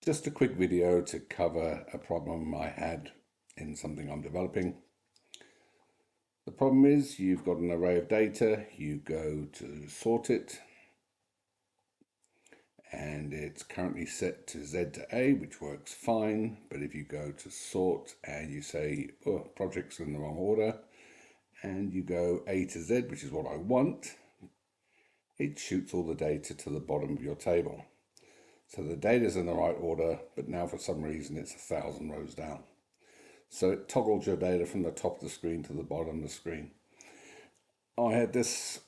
Just a quick video to cover a problem I had in something I'm developing. The problem is you've got an array of data, you go to sort it, and it's currently set to Z to A, which works fine. But if you go to sort and you say, oh, projects are in the wrong order, and you go A to Z, which is what I want, it shoots all the data to the bottom of your table. So the data's in the right order, but now for some reason it's 1,000 rows down. So it toggles your data from the top of the screen to the bottom of the screen. I had this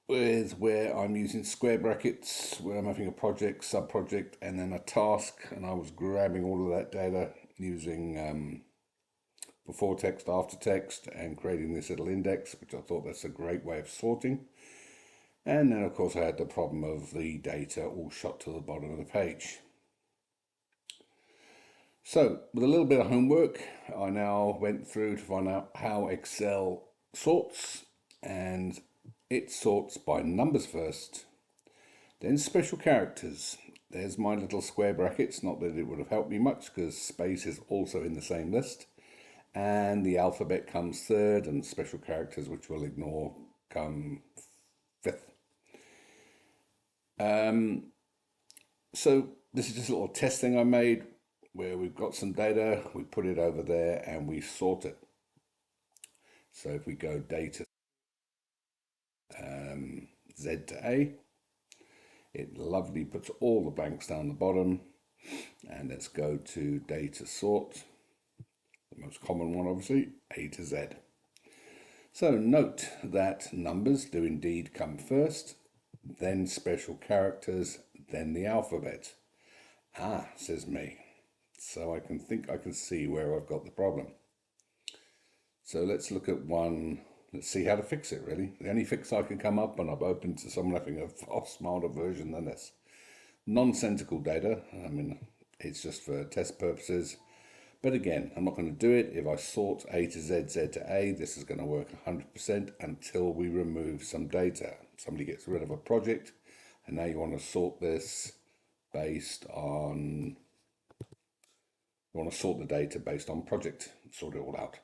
with where I'm using square brackets, where I'm having a project, sub-project, and then a task, and I was grabbing all of that data using before text, after text, and creating this little index, which I thought that's a great way of sorting. And then of course I had the problem of the data all shot to the bottom of the page. So with a little bit of homework, I now went through to find out how Excel sorts, and it sorts by numbers first, then special characters. There's my little square brackets, not that it would have helped me much because space is also in the same list, and the alphabet comes third, and special characters, which we'll ignore, come fifth. So this is just a little test thing I made where we've got some data, we put it over there and we sort it. So if we go data Z to A, it lovely puts all the blanks down the bottom. And let's go to data sort, the most common one obviously, A to Z. So note that numbers do indeed come first, then special characters, then the alphabet. Ah, says me. So I can see where I've got the problem. So let's look at one. Let's see how to fix it, really. The only fix I can come up, and I've opened to someone having a far smarter version than this. Nonsensical data. I mean, it's just for test purposes. But again, I'm not going to do it. If I sort A to Z, Z to A, this is going to work 100% until we remove some data. Somebody gets rid of a project, and now you want to sort this based on, you want to sort the data based on project, sort it all out.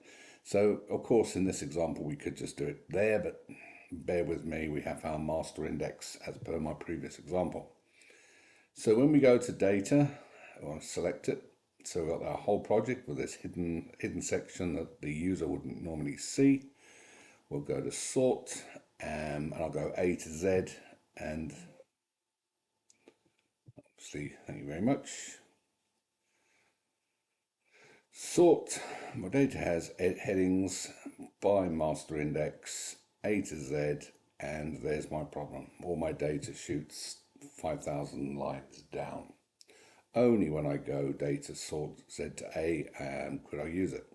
So of course in this example we could just do it there, but bear with me, we have our master index as per my previous example. So when we go to data, I want to select it. So we've got our whole project with this hidden section that the user wouldn't normally see. We'll go to sort, and I'll go A to Z, and obviously, thank you very much. Sort, my data has headings by master index, A to Z, and there's my problem. All my data shoots 5,000 lines down. Only when I go data sort Z to A and could I use it,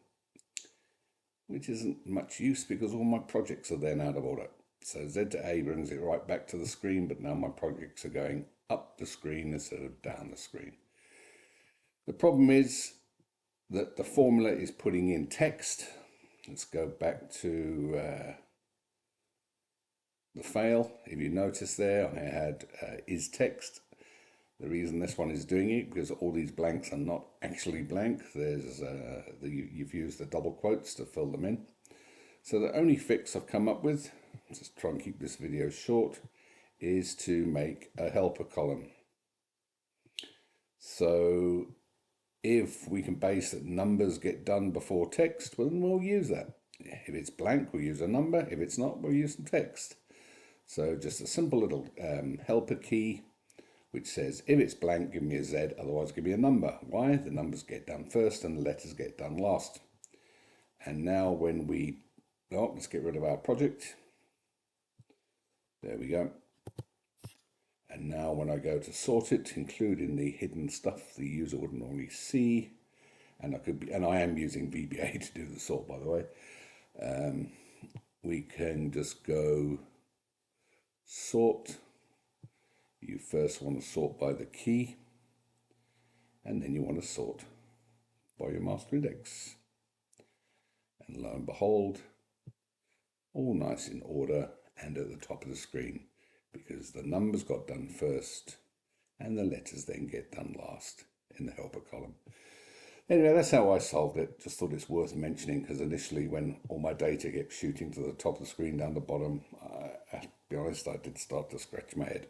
which isn't much use because all my projects are then out of order. So Z to A brings it right back to the screen, but now my projects are going up the screen instead of down the screen. The problem is that the formula is putting in text. Let's go back to the fail. If you notice there, I had is text. The reason this one is doing it because all these blanks are not actually blank. There's you've used the double quotes to fill them in. So the only fix I've come up with, just try and keep this video short, is to make a helper column. So if we can base that numbers get done before text, well, then we'll use that. If it's blank, we'll use a number. If it's not, we'll use some text. So just a simple little helper key, which says, if it's blank, give me a Z, otherwise give me a number. Why? The numbers get done first and the letters get done last. And now when we, oh, let's get rid of our project. There we go. And now when I go to sort it, including the hidden stuff the user wouldn't normally see, and I am using VBA to do the sort, by the way, we can just go sort. You first want to sort by the key, and then you want to sort by your master index. And lo and behold, all nice in order and at the top of the screen, because the numbers got done first and the letters then get done last. in the helper column. Anyway, that's how I solved it. Just thought it's worth mentioning because initially when all my data kept shooting to the top of the screen down the bottom, to be honest, I did start to scratch my head.